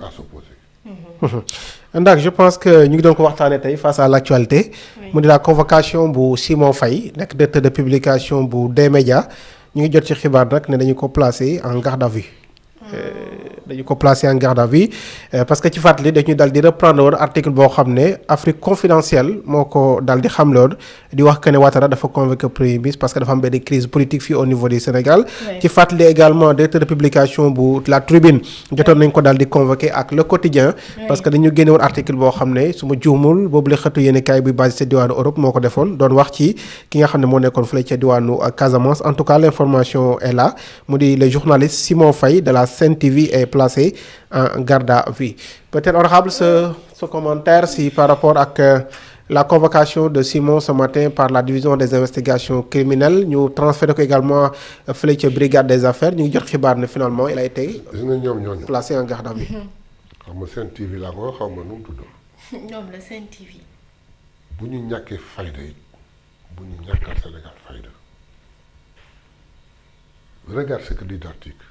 à s'opposer. ndax je pense que ñu ngi doon ko waxtaanee tey face à l'actualité. mu di la convocation bu Simon Faye nekk directeur de publication bu D-Média ñu ngi jot ci xibaar nag ne dañu ko placé en garde à vue. dañu ko placé en garde à vue parce que ci fàttali dañu dal di reprendre woon article boo xam ne Afrique confidentielle moo ko dal di xamle woon di wax que ne Ouattara dafa convoqué premier ministre parce que dafa am benn crise politique fii au niveau du Sénégal. ci fàttali également directeur de publication bu La Tribune jotoon nañ ko dal di convoqué ak Le Quotidien. parce que dañu génne woon article boo xam ne su ma juumul boobu la xëtu yéen kaay buy basé ca diwaanu Europe moo ko defoon doon wax ci ki nga xam ne moo nekkoon fële ca diwaanu Casamance en tout cas l'information est là mu di le journaliste Simon Faye de la Sen TV est placé en garde à vue. Peut-être honorable ce commentaire si par rapport ak la convocation de Simon ce matin par la division des investigations criminelles ñu transféré ko également fële ca brigade des affaires ñu ngi jot xibaar ne finalement il a été placé en garde à vue. xam nga Sen TV laa ko xaw ma nu mu tudd. ñoom la Sen TV. bu ñu ñàkkee fayda yi bu ñu ñàkkal Sénégal fayda regarde ce que dit l'article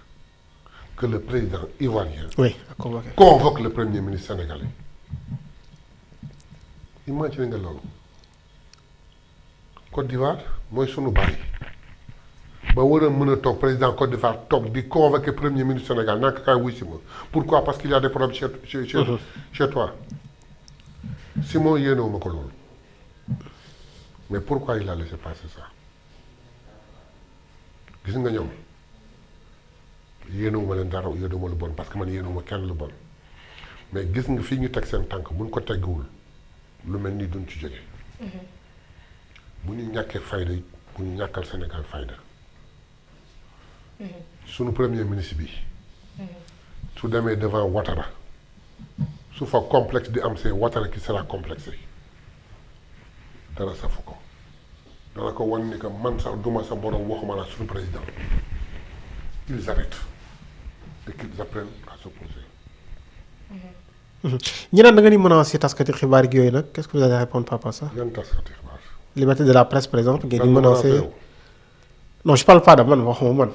que le président ivoirien convoque le premier ministre sénégalais. Imagine nga loolu Côte d'Ivoire mooy sunu bàyyi ba war a mën a toog président Côte d'Ivoire toog di convoquer premier ministre Sénégal naa ko kaay wuy si ma pourquoi parce qu'il y a des problèmes chez toi Simon yéenewuma ko loolu mais pourquoi il a laissé passer ça gis nga ñoom yéenewuma leen dara yéenewuma lu bon parce que man yéenewuma kenn lu bon mais gis nga fii ñu teg seen tànk buñ ko tegguwul lu mel ni duñ ci jóge bu ñu ñàkkee fayda yi bu ñu ñàkkal Sénégal fayda sunu premier ministre bi su demee devant Ouattara su fa complexe di am c'est Ouattara qui sera complexé dara safu ko dana ko wan ni que man sax duma sa borom waxuma la suñu président qu'ils arrêtent et qu'ils apprennent à s'opposer. ñi naan da nga ni menacé taskati xibaar gi yooyu nag qu'est-ce que vous allez répondre par rapport à ça. yan taskati xibaar. liberté de la presse par exemple ngeen di menacé. non je parle pas de man waxuma man.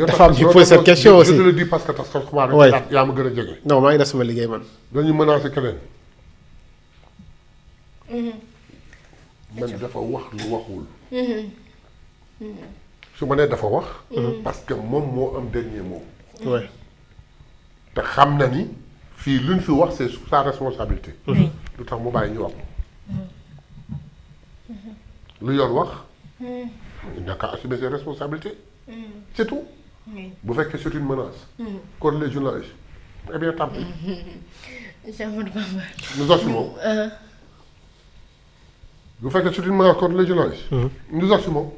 dafa am ñu posé cette question aussi. je te le dis parce que taskati xibaar rek yaa ma gën a jege. non maa ngi def sama liggéey man. dañu menacé keneen. man dafa wax lu waxul. su ma nee dafa wax. parce que moom moo am dernier mot. oui. te xam na ni fii luñ fi wax c'est sa responsabilité. lu tax mu bàyyi ñu wax. lu yoon wax. il n'a qu'à assumer ses responsabilités. c'est tout. bu fekkee c'est une menace. contre les journalistes. eh bien tant pis. nous assumons. bu fekkee c'est une menace contre les journalistes. nous assumons.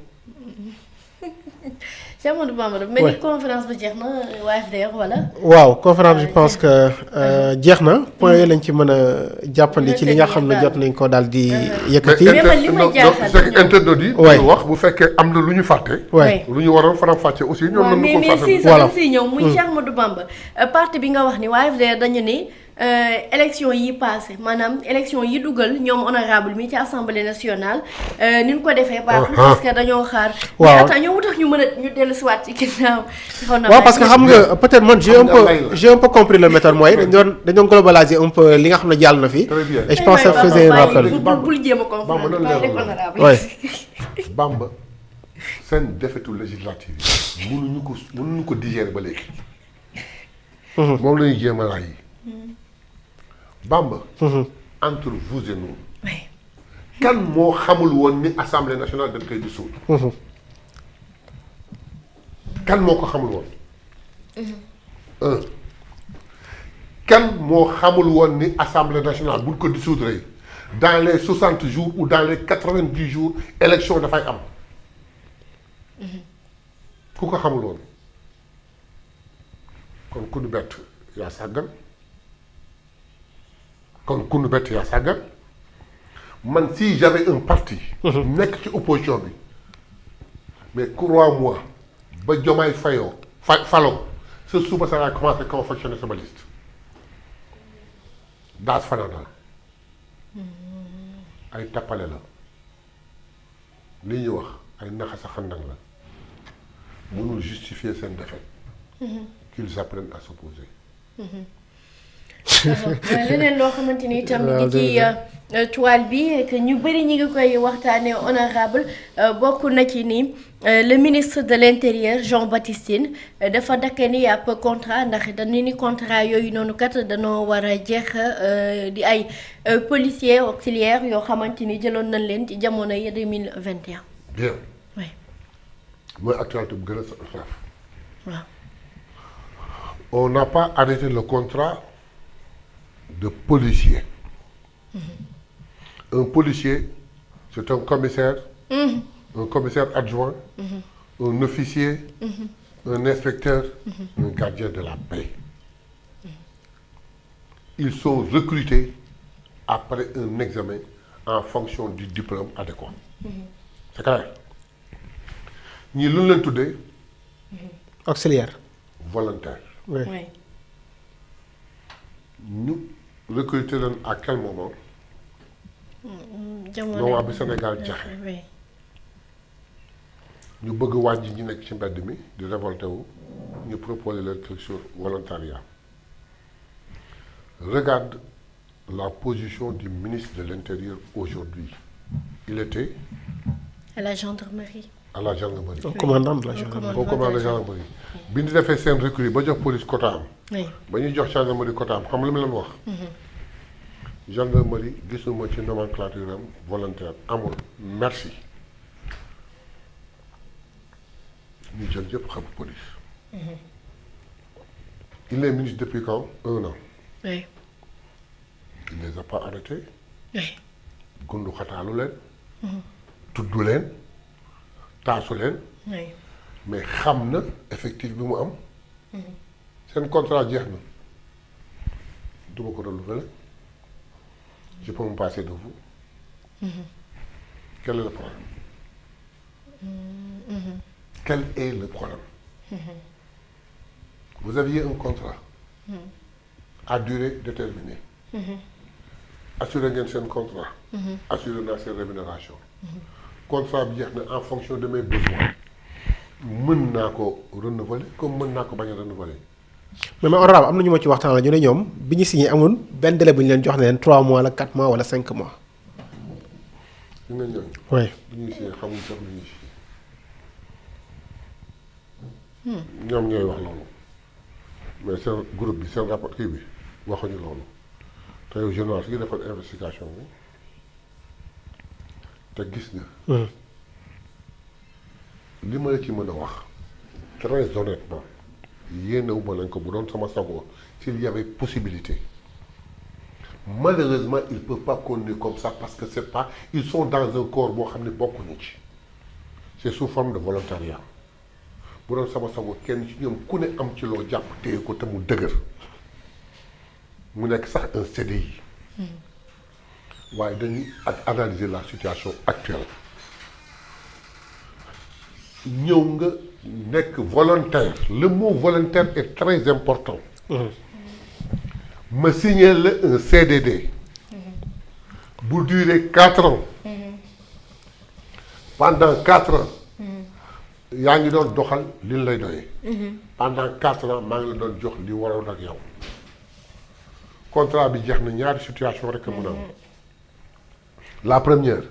Cheikh Ahmadou Bamba dafa mel ni conférence ba jeex na waa FDR wala. waaw conférence je pense que jeex na point yooyu lañ ci mën a jàppandi ci li nga xam ne jot nañ ko daal di yëkkati. mais man li ma jaaxal c'est que internaute yi. wax bu fekkee am na lu ñu fàtte. lu ñu waroon faram-fàcce aussi. ñoom ñoo ko fàtte mais si sax si ñëw muy Cheikh Ahmadou Bamba parti bi nga wax ni waa FDR dañu ni. élection yi passé maanaam élection yi dugal ñoom honorable mi ci assemblée nationale ni ñu ko defee baaxul parce que dañoo xaar. mais attends ñoom mu tax ñu mën a ñu dellu si waat ci ginnaaw. waaw parce que xam nga peut-être man j'ai un peu compris le méthode mooy dañu doon globaliser un peu li nga xam ne jàll na fi. et je pense que ça faisait un rappel. bul jéem a comprendre honorable. Bamba seen défaitu législative yi mënuñu ko digérer ba léegi. moom la ñuy jéem a laaj. Bamba. entre vous et nous. kan moo xamul woon ni assemblée nationale dañ koy dissoudre. kan moo ko xamul woon. kan moo xamul woon ni assemblée nationale buñ ko dissoudre dans les 60 jours ou dans les 90 jours élection dafay am. ku ko xamul woon kon ku nu bett yaa sàggan. kon ku nu bett yaa sàggan man si j'avais un parti. nekk ci opposition bi mais crois-moi ba Diomaye falo sa suba sa laay commencé confectionner sama liste daas fanaanal ay tappale la li ñuy wax ay naxa sa xandang la mënul justifier seen défaite. qu'ils apprennent à s'opposer. leneen loo xamante ni itam mi ngi ci toile bi que ñu bëri ñi ngi koy waxtaanee honorable bokk na ci ni le ministre de l'intérieur Jean-Baptiste Tine dafa dakkee ni ab contrat ndax dañu ni contrat yooyu noonu kat dañoo war a jeex di ay policiers auxiliaires yoo xamante ni jëloon nañ leen ci jamono yi 2021. bien. oui. mooy actualité bu gën a saaf. waaw. On n'a pas arrêté le contrat de policier. Un policier, c'est un commissaire, un commissaire adjoint, un officier, un inspecteur, un gardien de la paix. Ils sont recrutés après un examen en fonction du diplôme adéquat. C'est clair. Ñii lu ñu leen tuddee auxiliaire. volontaire. oui. oui. ñu recruter leen à quel moment. jamono moment bi Sénégal jaxe oui. ñu bëgg wàññi ñi nekk ci mbedd mi di révolté wu ñu proposer leen quelque chose volontariat. Regarde la position du ministre de l'Intérieur aujourd'hui. Il était à la gendarmerie. à la gendarmerie. au commandant de la gendarmerie. au commandant de la gendarmerie. bi ñu defee seen recrue ba jox police quota am. oui. ba ñuy jox gendarmerie quota am xam nga li mu leen wax. gendarmerie gisuma ci nomenclature am volontaire amul merci. ñu jël yëpp xam police. Il est ministre depuis quand? 1 an. oui. Il ne les a pas arrêtés. oui. gundu xataalu leen. tudd leen. taasu leen. oui. mais xam na effectif bi mu am. seen contrat jeex na. du ma ko renouveler. je peux me passer de vous. Quel est le problème? Quel est le problème? Vous aviez un contrat à durée déterminée. Assuré ngeen seen contrat. Assuré naa seen rémunération. Contrat bi jeex na en fonction de mes besoins. mën naa ko renouveler comme mën naa ko bañ a renouveler. mais honorable am na ñu ma ci waxtaan la ñu ne ñoom bi ñu signé amul benn délai bu ñu leen jox ne leen 3 mois la 4 mois wala 5 mois. ñu ne ñooñu. oui. bu ñuy signé xamuñ sax lu ñuy signé. ñoom ñooy wax loolu. mais seen groupe bi seen rapport kii bi waxuñu loolu. te yow journaliste yi defal investigation bi te gis nga. li ma la ci mën a wax très honnêtement yéenewu ma lañ ko bu doon sama sago s'il y avait possibilité malheureusement ils peuvent pas continuer comme ça parce que c'est pas ils sont dans un corps boo xam ne bokkuñu ci c'est sous forme de volontariat bu doon sama sago kenn ci ñoom ku ne am ci loo jàpp téye ko te mu dëgër mu nekk sax un CDI waaye dañuy ak analyser la situation actuelle ñëw nga nekk volontaire le mot volontaire est très important. ma signé la un CDD. bu durer 4 ans. pendant 4 ans. yaa ngi doon doxal li ñu lay doyee. pendant 4 ans maa ngi la doon jox li waroon ak yow. contrat bi jeex na ñaari situation rek a mën a am. la première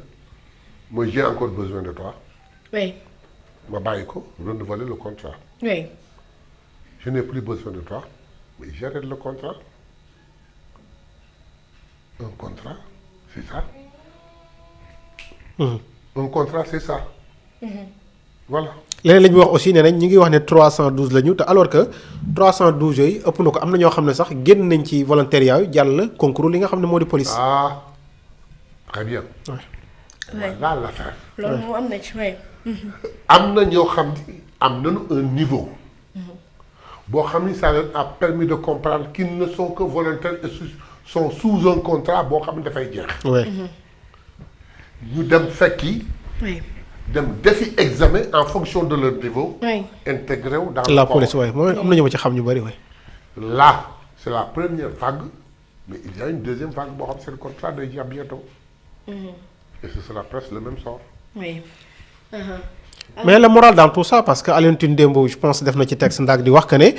mooy j'ai encore besoin de toi. oui. ma bàyyi ko renouveler le contrat. oui. je n'ai plus besoin de toi mais j'arrête le contrat. Un contrat c'est ça. un contrat c'est ça. voilà. leneen la ñuy wax aussi nee nañ ñu ngi wax ne 312 la ñu te alors que 312 yooyu ëpp na ko am na ñoo xam ne sax génn nañ ci volontariat yu jàll concours li nga xam ne moo di police. ah très bien. oui. voilà l'affaire. loolu moo am na ci oui. am na ñoo xam ni am nañu un niveau. boo xam ni ça leur a permis de comprendre qu'ils ne sont que volontaires et sont sous un contrat boo xam ne dafay jeex. oui. ñu dem fekki. oui. dem defi examen en fonction de leur niveau. oui. intégré wu dans la le corps. police waaye mooy am na ñu ma ci xam ñu bari waaye. Là c'est la première vague mais il y a une deuxième vague boo xam c'est le contrat day jeex bientôt. et ce sera presque le même sort. oui. mais le moral dans tout ça parce que Alioune Tine démb je pense def na ci texte ndax di wax que ne